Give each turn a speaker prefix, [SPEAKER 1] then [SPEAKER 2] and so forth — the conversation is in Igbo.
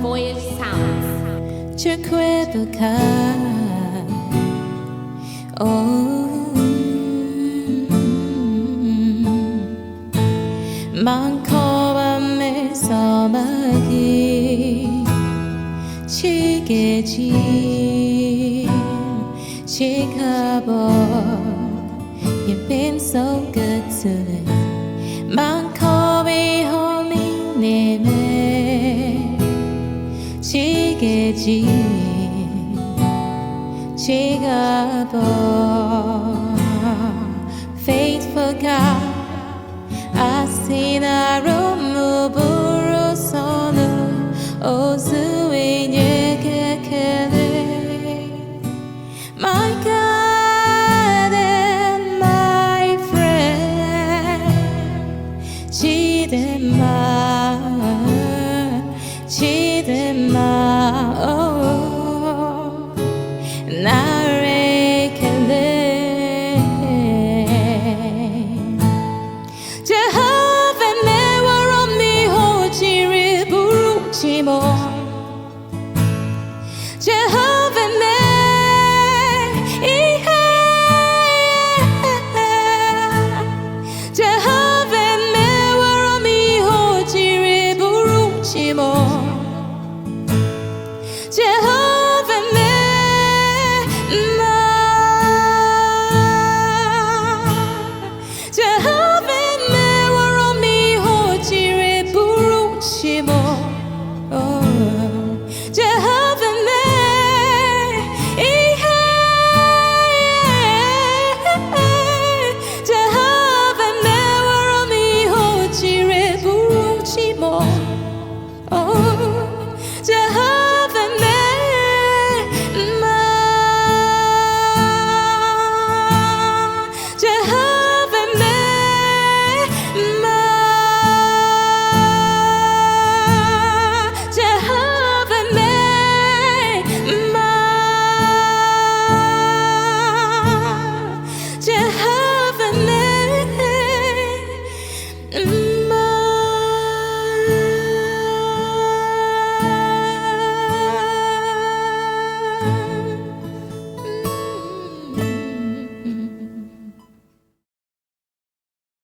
[SPEAKER 1] Voyage Sounds.
[SPEAKER 2] You've been so good to me. Mankobi homi neme chigeji chigabo. Faithful God, I see the room buru sonu ozu inyekekele. My God and my friend, Chidema, oh, Narekele. Jehovah never on me, ho, chiri buru chimo.